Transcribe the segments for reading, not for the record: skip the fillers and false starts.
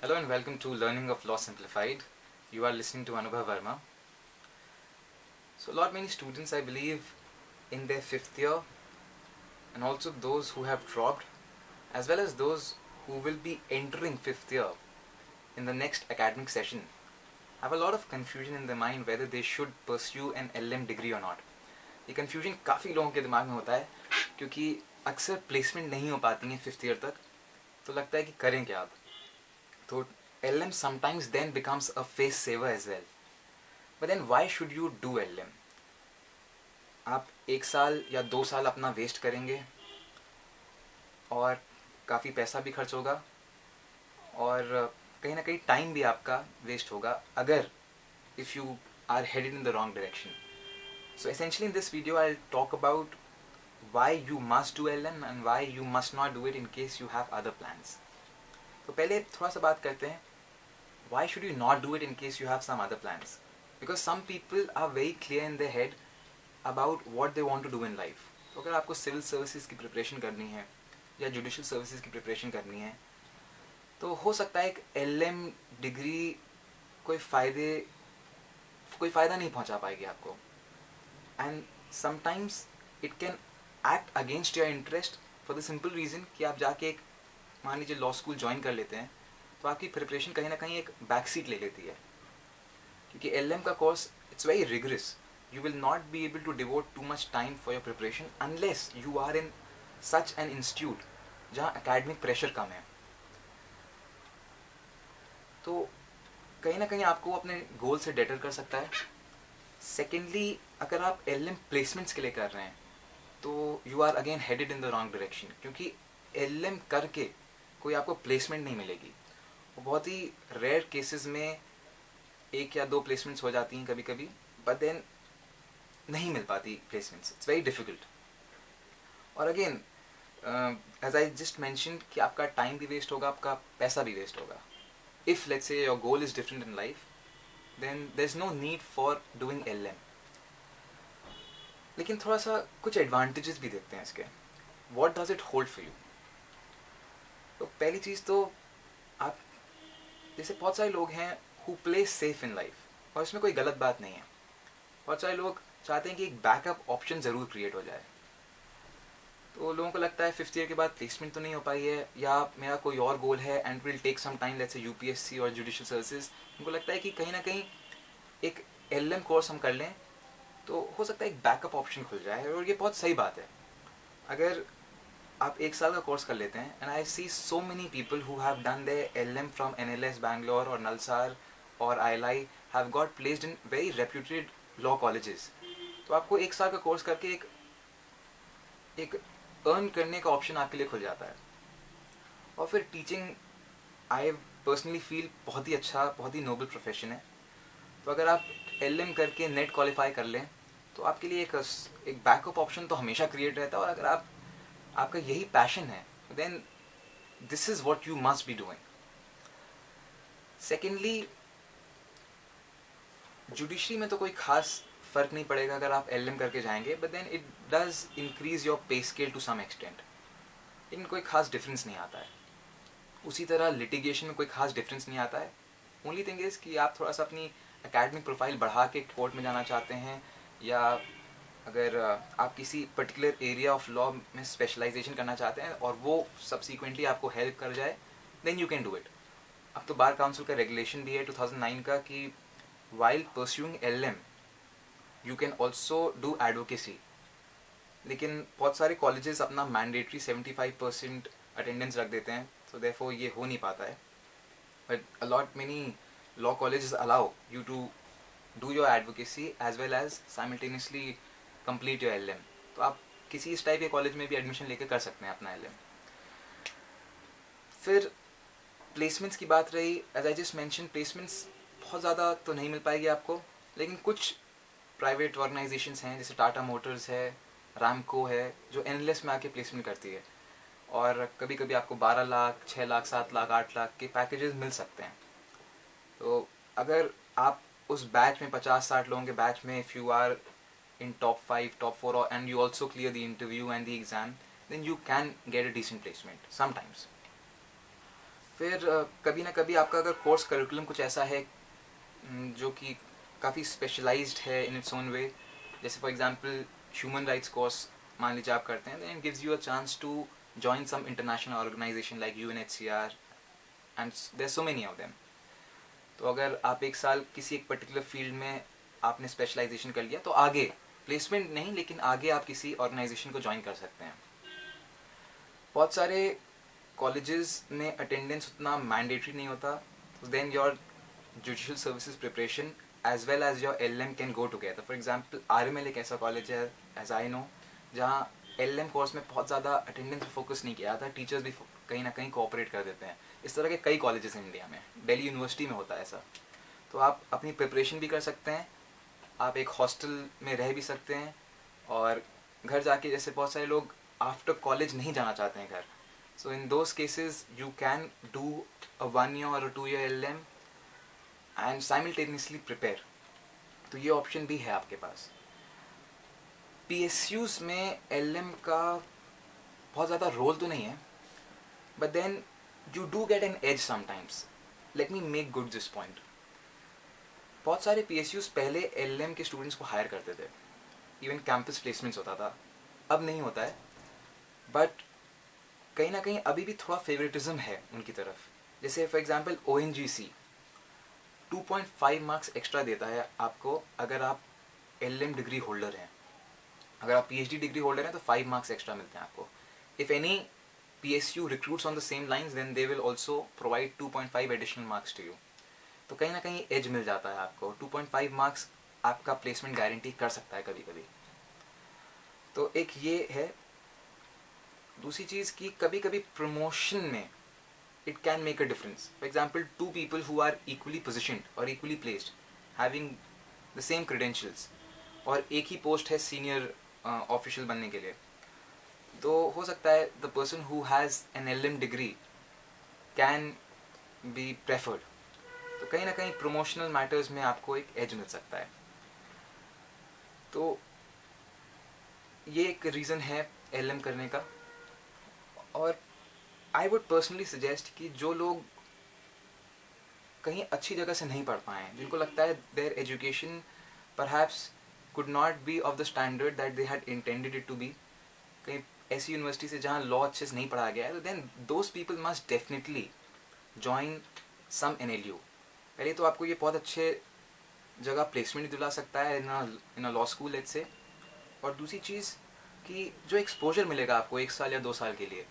Hello and welcome to Learning of Law Simplified. You are listening to Anubhav Verma. So many students, I believe, in their fifth year, and also those who have dropped, as well as those who will be entering fifth year in the next academic session, have a lot of confusion in their mind whether they should pursue an LM degree or not. ये confusion काफ़ी लोगों के दिमाग में होता है क्योंकि अक्सर प्लेसमेंट नहीं हो पाती है फिफ्थ ईयर तक, तो लगता है कि करें क्या अब. तो LM sometimes then becomes a face saver as well. But then why should you do LM? आप 1 साल या 2 साल अपना वेस्ट करेंगे और काफ़ी पैसा भी खर्च होगा और कहीं ना कहीं टाइम भी आपका वेस्ट होगा अगर if you are headed in the wrong direction. So essentially in this video I'll talk about why you must do LM and why you must not do it in case you have other plans. तो पहले थोड़ा सा बात करते हैं why should you not do it in case you have some other plans? Because some people are very clear in their head about what they want to do in life. तो अगर आपको सिविल सर्विसेज की preparation करनी है या judicial services की preparation करनी है तो हो सकता है एक LM डिग्री कोई फ़ायदा नहीं पहुंचा पाएगी आपको. And sometimes it can act against your interest for the simple reason कि आप जाके एक मान लीजिए लॉ स्कूल ज्वाइन कर लेते हैं तो आपकी प्रिपरेशन कहीं ना कहीं एक बैक सीट ले लेती है क्योंकि LM का course it's very rigorous. You will not be able to devote too much time for your preparation unless you are in such an institute जहाँ academic pressure कम है. तो कहीं ना कहीं आपको अपने गोल से डेटर कर सकता है. सेकेंडली अगर आप LM प्लेसमेंट्स के लिए कर रहे हैं तो you are again headed in the wrong direction क्योंकि LM करके कोई आपको प्लेसमेंट नहीं मिलेगी. वो बहुत ही रेयर केसेस में 1 या 2 प्लेसमेंट्स हो जाती हैं कभी कभी, बट देन नहीं मिल पाती प्लेसमेंट्स. It's very difficult. और again as I just mention कि आपका टाइम भी वेस्ट होगा, आपका पैसा भी वेस्ट होगा. If let's say your goal is different in life then there is no need for doing LM. लेकिन थोड़ा सा कुछ एडवांटेजेस भी देखते हैं इसके. What does it hold for you? तो पहली चीज़ तो आप जैसे बहुत सारे लोग हैं who play safe in life और इसमें कोई गलत बात नहीं है. बहुत सारे लोग चाहते हैं कि एक बैकअप ऑप्शन ज़रूर क्रिएट हो जाए. तो लोगों को लगता है फिफ्थ ईयर के बाद प्लेसमेंट तो नहीं हो पाई है या मेरा कोई और गोल है and will take some time let's say UPSC और जुडिशल सर्विसेज. उनको लगता है कि कहीं ना कहीं एक LM कोर्स हम कर लें तो हो सकता है एक बैकअप ऑप्शन खुल जाए. और ये बहुत सही बात है. अगर आप 1 साल का कोर्स कर लेते हैं and I see so many people who have done their LM from NLS Bangalore और नलसार और ILI have got placed in very reputed law colleges. तो आपको 1 साल का कोर्स करके एक अर्न करने का ऑप्शन आपके लिए खुल जाता है. और फिर टीचिंग आई पर्सनली फील बहुत ही अच्छा, बहुत ही नोबल प्रोफेशन है. तो अगर आप LM करके नेट क्वालिफाई कर लें तो आपके लिए एक बैकअप ऑप्शन तो हमेशा क्रिएट रहता है. और अगर आपका यही पैशन है then this is what you must be doing. Secondly judiciary में तो कोई खास फ़र्क नहीं पड़ेगा अगर आप LM करके जाएंगे, but then it does increase your pay scale to some extent. लेकिन कोई खास डिफरेंस नहीं आता है. उसी तरह लिटिगेशन में कोई खास डिफरेंस नहीं आता है. ओनली थिंग इज़ कि आप थोड़ा सा अपनी एकेडमिक प्रोफाइल बढ़ा के कोर्ट में जाना चाहते हैं या अगर आप किसी पर्टिकुलर एरिया ऑफ लॉ में स्पेशलाइजेशन करना चाहते हैं और वो सब्सिक्वेंटली आपको हेल्प कर जाए then you can do it. अब तो बार काउंसिल का रेगुलेशन भी है 2009 का कि while pursuing LM you can also do advocacy. लेकिन बहुत सारे कॉलेजेस अपना मैंडेटरी 75% अटेंडेंस रख देते हैं, so therefore ये हो नहीं पाता है. But a lot many law colleges allow you to do your advocacy as well as simultaneously complete your LM. तो आप किसी इस टाइप के कॉलेज में भी एडमिशन लेके कर सकते हैं अपना LM. फिर प्लेसमेंट्स की बात रही. As I just mention placements बहुत ज़्यादा तो नहीं मिल पाएगी आपको, लेकिन कुछ प्राइवेट ऑर्गेनाइजेशंस हैं जैसे टाटा मोटर्स है, रामको है, जो NLS में आके प्लेसमेंट करती है और कभी कभी आपको 12 लाख, 6 लाख, 7 लाख, 8 लाख के पैकेजेस मिल सकते हैं. तो अगर आप उस बैच में 50-60 लोगों के बैच में if you are in top 5, top 4 and you also clear the interview and the exam, then you can get a decent placement sometimes. फिर कभी ना कभी आपका अगर कोर्स करिकुलम कुछ ऐसा है जो कि काफ़ी स्पेशलाइज्ड है इन इट्स ओन वे, जैसे for example human rights course मान लीजिए आप करते हैं, then it gives you a chance to join some international organisation like UNHCR and there so many of them. तो अगर आप एक साल किसी एक पर्टिकुलर फील्ड में आपने स्पेशलाइजेशन कर लिया तो आगे प्लेसमेंट नहीं लेकिन आगे आप किसी ऑर्गेनाइजेशन को ज्वाइन कर सकते हैं। बहुत सारे कॉलेजेस में अटेंडेंस उतना मैंडेटरी नहीं होता, तो then your judicial services preparation as well as your LLM can go together. For example RML एक ऐसा कॉलेज है एज आई नो जहाँ LLM कोर्स में बहुत ज़्यादा अटेंडेंस पर फोकस नहीं किया जाता, टीचर्स भी कहीं ना कहीं कोऑपरेट कर देते हैं। इस तरह के कई कॉलेजेस हैं इंडिया में, दिल्ली यूनिवर्सिटी में होता है ऐसा। तो आप अपनी प्रिपरेशन भी कर सकते हैं, आप एक हॉस्टल में रह भी सकते हैं, और घर जाके जैसे बहुत सारे लोग आफ्टर कॉलेज नहीं जाना चाहते हैं घर, so in those cases you can do a 1 year और 2 year LLM and simultaneously prepare. तो ये ऑप्शन भी है आपके पास। PSUs में LLM का बहुत ज़्यादा रोल तो नहीं है, but then you do get an edge sometimes. Let me make good this point. बहुत सारे PSUs पहले LLM के स्टूडेंट्स को हायर करते थे, इवन कैंपस प्लेसमेंट्स होता था, अब नहीं होता है, बट कहीं ना कहीं अभी भी थोड़ा फेवरेटिज्म है उनकी तरफ। जैसे for example ONGC 2.5 marks extra देता है आपको अगर आप LLM डिग्री होल्डर हैं। अगर आप PhD डिग्री होल्डर हैं तो 5 मार्क्स एक्स्ट्रा मिलते हैं आपको। If any PSU recruits on the same lines then they will also provide 2.5 additional marks to you। तो कहीं ना कहीं एज मिल जाता है आपको। 2.5 मार्क्स आपका प्लेसमेंट गारंटी कर सकता है कभी कभी। तो एक ये है। दूसरी चीज़ कि कभी कभी प्रमोशन में it can make a difference. For example, two people who are equally positioned or equally placed, having the same credentials, और एक ही पोस्ट है सीनियर ऑफिशियल बनने के लिए, तो हो सकता है the person who has an LLM degree can be preferred। तो कहीं ना कहीं प्रमोशनल मैटर्स में आपको एक एज मिल सकता है। तो ये एक रीज़न है LLM करने का। और आई वुड पर्सनली सजेस्ट कि जो लोग कहीं अच्छी जगह से नहीं पढ़ पाए हैं, जिनको लगता है their education perhaps could not be of the standard that they had intended it to be, कहीं ऐसी यूनिवर्सिटी से जहाँ लॉ अच्छे से नहीं पढ़ाया गया है, तो then those people must definitely join some NLU। पहले तो आपको ये बहुत अच्छे जगह प्लेसमेंट दिला सकता है in a law school let's say, और दूसरी चीज़ कि जो एक्सपोजर मिलेगा आपको 1 साल या 2 साल के लिए,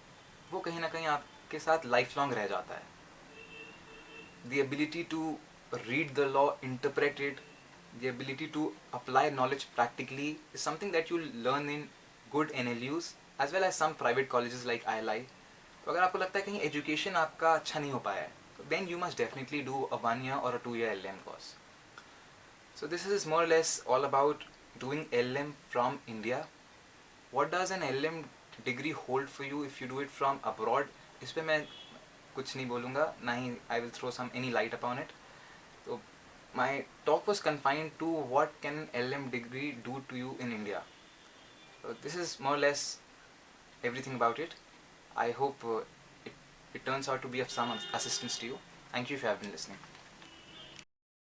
वो कहीं ना कहीं आपके साथ लाइफ लॉन्ग रह जाता है। The ability to read the law, interpret it, the ability to apply knowledge practically is something that you'll learn in good NLUs as well as some private colleges like ILI। तो अगर आपको लगता है कहीं education आपका अच्छा नहीं हो पाया है, तो then you must definitely do a 1 year or a 2 year LLM course। So this is more or less all about doing LLM from India। What does an LLM degree hold for you if you do it from abroad? इस पे मैं कुछ नहीं बोलूँगा, ना ही I will throw some any light upon it। तो my talk was confined to what can LLM degree do to you in India। So this is more or less everything about it। I hope it turns out to be of some assistance to you। Thank you if you have been listening।